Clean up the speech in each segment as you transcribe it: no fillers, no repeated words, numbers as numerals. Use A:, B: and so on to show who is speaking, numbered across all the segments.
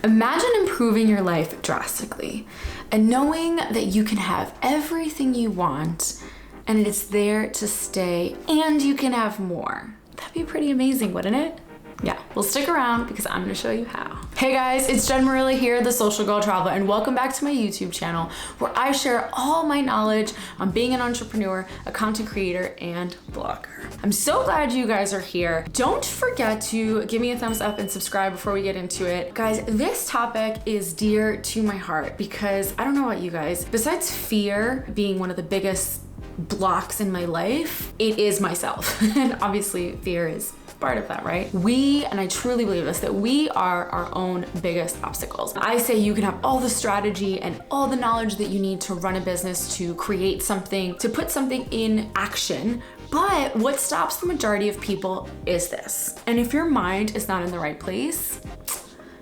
A: Imagine improving your life drastically and knowing that you can have everything you want and it's there to stay and you can have more. That'd be pretty amazing, wouldn't it? Yeah, well stick around because I'm gonna show you how. Hey guys, it's Jen Marilla here, the Social Girl Traveler, and welcome back to my YouTube channel where I share all my knowledge on being an entrepreneur, a content creator, and blogger. I'm so glad you guys are here. Don't forget to give me a thumbs up and subscribe before we get into it. Guys, this topic is dear to my heart because I don't know about you guys, besides fear being one of the biggest blocks in my life, it is myself. And obviously fear is part of that, right? And I truly believe this, that we are our own biggest obstacles. I say you can have all the strategy and all the knowledge that you need to run a business, to create something, to put something in action. But what stops the majority of people is this. And if your mind is not in the right place,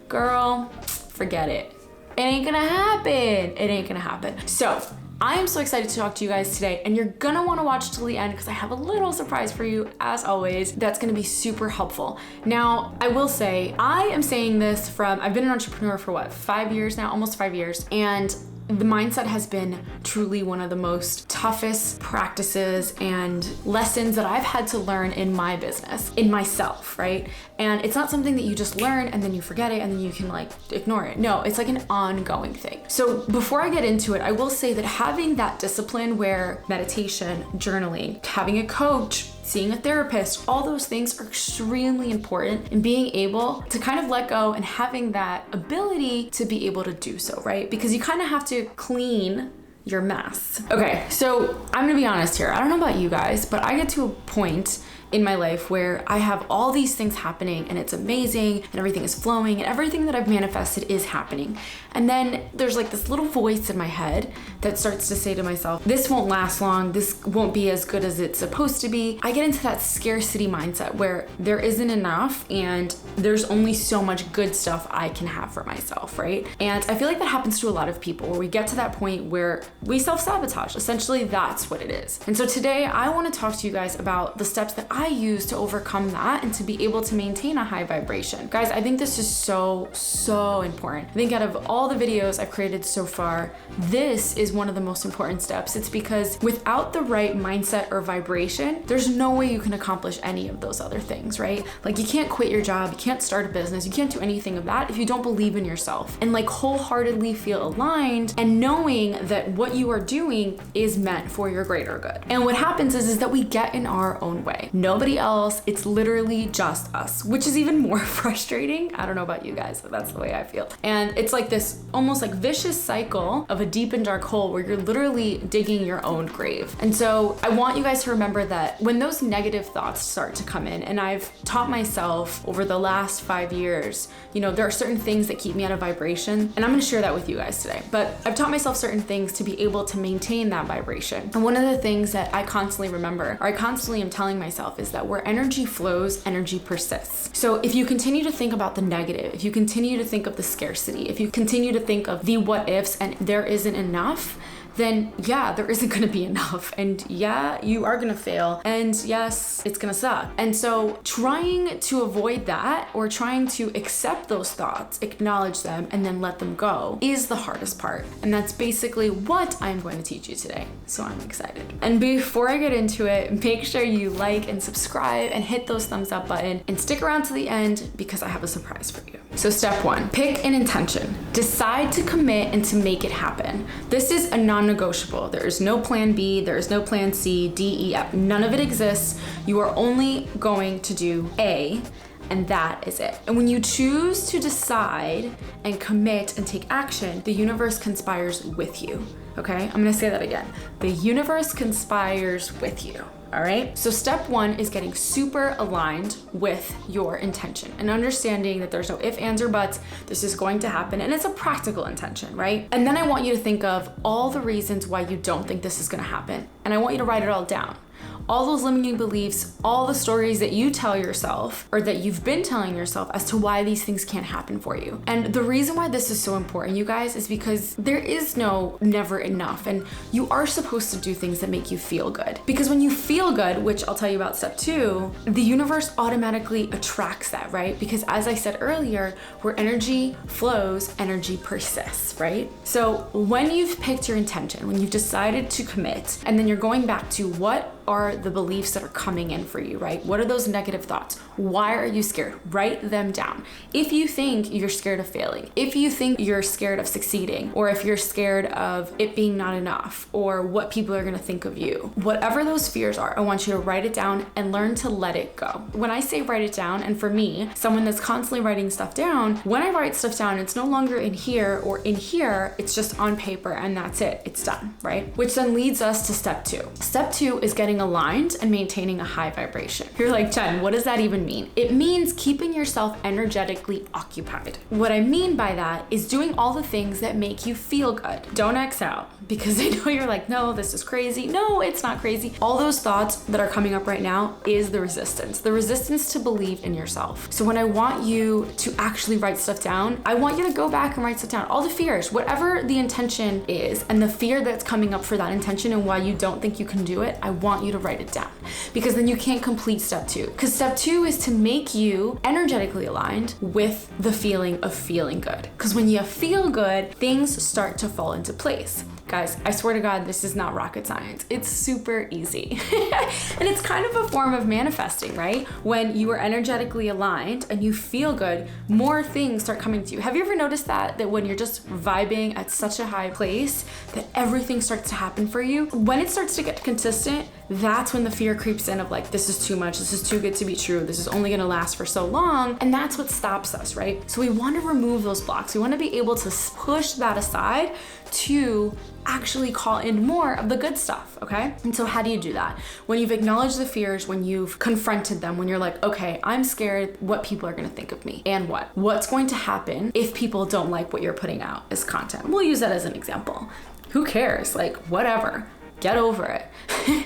A: girl, forget it. It ain't gonna happen. It ain't gonna happen. So I am so excited to talk to you guys today, and you're gonna wanna watch till the end because I have a little surprise for you, as always, that's gonna be super helpful. Now, I will say, I am saying this from, I've been an entrepreneur for what, 5 years now, almost 5 years, and the mindset has been truly one of the most toughest practices and lessons that I've had to learn in my business, in myself, right? And it's not something that you just learn and then you forget it and then you can like ignore it. No, it's like an ongoing thing. So before I get into it, I will say that having that discipline where meditation, journaling, having a coach, seeing a therapist, all those things are extremely important in being able to kind of let go and having that ability to be able to do so, right? Because you kind of have to clean your mess. Okay, so I'm gonna be honest here. I don't know about you guys, but I get to a point in my life where I have all these things happening and it's amazing and everything is flowing and everything that I've manifested is happening. And then there's like this little voice in my head that starts to say to myself, this won't last long, this won't be as good as it's supposed to be. I get into that scarcity mindset where there isn't enough and there's only so much good stuff I can have for myself, right? And I feel like that happens to a lot of people where we get to that point where we self-sabotage. Essentially, that's what it is. And so today I want to talk to you guys about the steps that I use to overcome that and to be able to maintain a high vibration. Guys, I think this is so important. I think out of all the videos I've created so far, this is one of the most important steps. It's because without the right mindset or vibration, there's no way you can accomplish any of those other things, right? Like you can't quit your job, you can't start a business, you can't do anything of that if you don't believe in yourself and like wholeheartedly feel aligned and knowing that what you are doing is meant for your greater good. And what happens is that we get in our own way. Nobody else, it's literally just us, which is even more frustrating. I don't know about you guys, but that's the way I feel. And it's like this almost like vicious cycle of a deep and dark hole where you're literally digging your own grave. And so I want you guys to remember that when those negative thoughts start to come in, and I've taught myself over the last 5 years, you know, there are certain things that keep me at a vibration, and I'm gonna share that with you guys today. But I've taught myself certain things to be able to maintain that vibration. And one of the things that I constantly remember, or I constantly am telling myself, is that where energy flows, energy persists. So if you continue to think about the negative, if you continue to think of the scarcity, if you continue to think of the what ifs and there isn't enough, then yeah, there isn't gonna be enough. And yeah, you are gonna fail. And yes, it's gonna suck. And so trying to avoid that or trying to accept those thoughts, acknowledge them, and then let them go is the hardest part. And that's basically what I'm going to teach you today. So I'm excited. And before I get into it, make sure you like and subscribe and hit those thumbs up button and stick around to the end because I have a surprise for you. So step 1, pick an intention. Decide to commit and to make it happen. This is a non-negotiable. There is no plan B, there is no plan C, D, E, F. None of it exists. You are only going to do A, and that is it. And when you choose to decide and commit and take action, the universe conspires with you. Okay, I'm gonna say that again. The universe conspires with you. All right, so step 1 is getting super aligned with your intention and understanding that there's no ifs, ands, or buts. This is going to happen, and it's a practical intention, right? And then I want you to think of all the reasons why you don't think this is gonna happen, and I want you to write it all down. all those limiting beliefs, all the stories that you tell yourself or that you've been telling yourself as to why these things can't happen for you. And the reason why this is so important, you guys, is because there is no never enough, and you are supposed to do things that make you feel good. Because when you feel good, which I'll tell you about step 2, the universe automatically attracts that, right? Because as I said earlier, where energy flows, energy persists, right? So when you've picked your intention, when you've decided to commit, and then you're going back to what are the beliefs that are coming in for you, right? What are those negative thoughts? Why are you scared? Write them down. If you think you're scared of failing, if you think you're scared of succeeding, or if you're scared of it being not enough, or what people are gonna think of you, whatever those fears are, I want you to write it down and learn to let it go. When I say write it down, and for me, someone that's constantly writing stuff down, when I write stuff down, it's no longer in here or in here, it's just on paper and that's it, it's done, right? Which then leads us to step 2. Step 2 is getting aligned and maintaining a high vibration. You're like, Jen, what does that even mean? It means keeping yourself energetically occupied. What I mean by that is doing all the things that make you feel good. Don't X out, because I know you're like, no, this is crazy. No, it's not crazy. All those thoughts that are coming up right now is the resistance to believe in yourself. So when I want you to actually write stuff down, I want you to go back and write stuff down. All the fears, whatever the intention is, and the fear that's coming up for that intention and why you don't think you can do it, I want you to write it down, because then you can't complete step 2. Because step 2 is to make you energetically aligned with the feeling of feeling good. Because when you feel good, things start to fall into place. Guys, I swear to God, this is not rocket science. It's super easy. And it's kind of a form of manifesting, right? When you are energetically aligned and you feel good, more things start coming to you. Have you ever noticed that when you're just vibing at such a high place, that everything starts to happen for you? When it starts to get consistent, that's when the fear creeps in of like, this is too much, this is too good to be true, this is only gonna last for so long. And that's what stops us, right? So we wanna remove those blocks. We wanna be able to push that aside to actually call in more of the good stuff, okay? And so how do you do that? When you've acknowledged the fears, when you've confronted them, when you're like, okay, I'm scared what people are gonna think of me, and what's going to happen if people don't like what you're putting out as content? We'll use that as an example. Who cares? Like, whatever, get over it.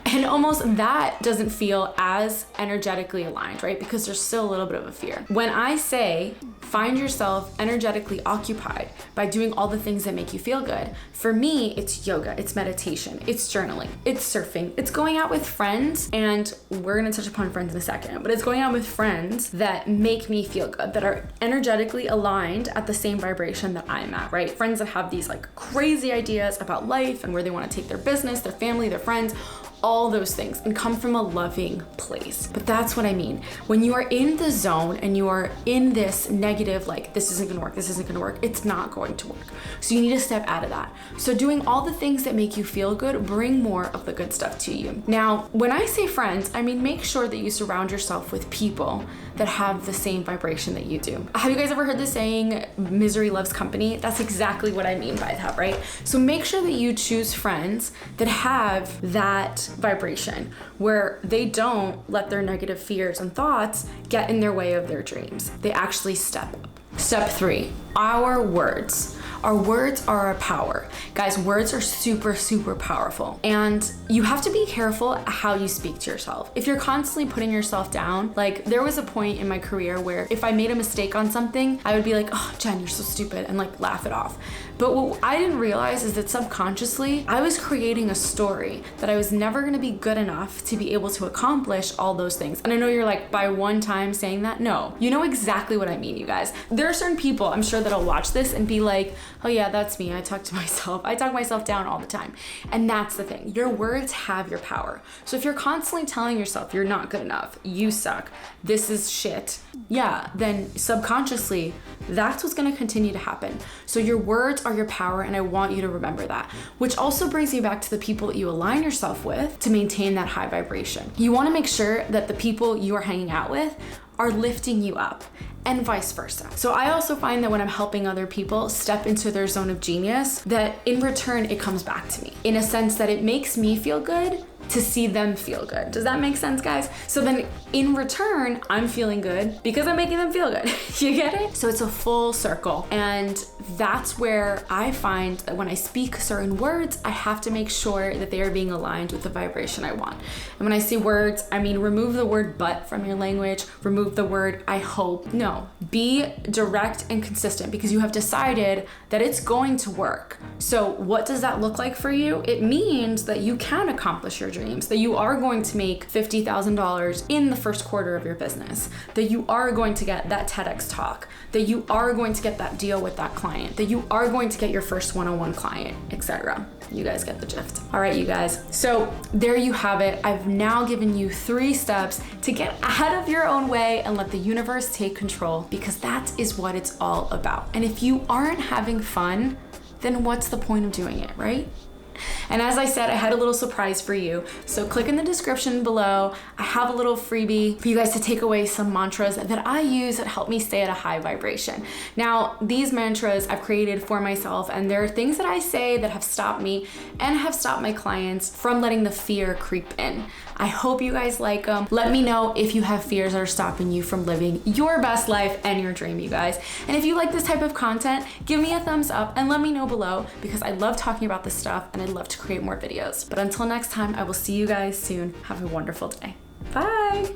A: And almost that doesn't feel as energetically aligned, right? Because there's still a little bit of a fear. When I say find yourself energetically occupied by doing all the things that make you feel good, for me, it's yoga, it's meditation, it's journaling, it's surfing, it's going out with friends, and we're gonna touch upon friends in a second, but it's going out with friends that make me feel good, that are energetically aligned at the same vibration that I'm at, right? Friends that have these like crazy ideas about life and where they wanna take their business, their family, their friends, all those things, and come from a loving place. But that's what I mean. When you are in the zone and you are in this negative, like, this isn't gonna work, this isn't gonna work, it's not going to work. So you need to step out of that. So doing all the things that make you feel good, bring more of the good stuff to you. Now, when I say friends, I mean, make sure that you surround yourself with people that have the same vibration that you do. Have you guys ever heard the saying, misery loves company? That's exactly what I mean by that, right? So make sure that you choose friends that have that vibration, where they don't let their negative fears and thoughts get in their way of their dreams. They actually step up. Step 3, our words. Our words are our power. Guys, words are super, super powerful. And you have to be careful how you speak to yourself. If you're constantly putting yourself down, like there was a point in my career where if I made a mistake on something, I would be like, oh, Jen, you're so stupid, and like laugh it off. But what I didn't realize is that subconsciously, I was creating a story that I was never gonna be good enough to be able to accomplish all those things. And I know you're like, by one time saying that, no. You know exactly what I mean, you guys. There are certain people, I'm sure, that'll watch this and be like, oh yeah, that's me. I talk myself down all the time. And that's the thing. Your words have your power. So if you're constantly telling yourself you're not good enough, you suck, this is shit, yeah, then subconsciously, that's what's gonna continue to happen. So your words are your power, and I want you to remember that. Which also brings me back to the people that you align yourself with to maintain that high vibration. You wanna make sure that the people you are hanging out with are lifting you up, and vice versa. So I also find that when I'm helping other people step into their zone of genius, that in return, it comes back to me in a sense that it makes me feel good, to see them feel good. Does that make sense, guys? So then in return, I'm feeling good because I'm making them feel good. You get it? So it's a full circle. And that's where I find that when I speak certain words, I have to make sure that they are being aligned with the vibration I want. And when I say words, I mean remove the word but from your language, remove the word I hope. No, be direct and consistent because you have decided that it's going to work. So what does that look like for you? It means that you can accomplish your dreams, that you are going to make $50,000 in the first quarter of your business, that you are going to get that TEDx talk, that you are going to get that deal with that client, that you are going to get your first one-on-one client, etc. You guys get the gist. All right, you guys. So there you have it. I've now given you 3 steps to get out of your own way and let the universe take control, because that is what it's all about. And if you aren't having fun, then what's the point of doing it, right? And as I said, I had a little surprise for you. So click in the description below. I have a little freebie for you guys to take away some mantras that I use that help me stay at a high vibration. Now, these mantras I've created for myself, and there are things that I say that have stopped me and have stopped my clients from letting the fear creep in. I hope you guys like them. Let me know if you have fears that are stopping you from living your best life and your dream, you guys. And if you like this type of content, give me a thumbs up and let me know below, because I love talking about this stuff and I'd love to create more videos. But until next time, I will see you guys soon. Have a wonderful day. Bye.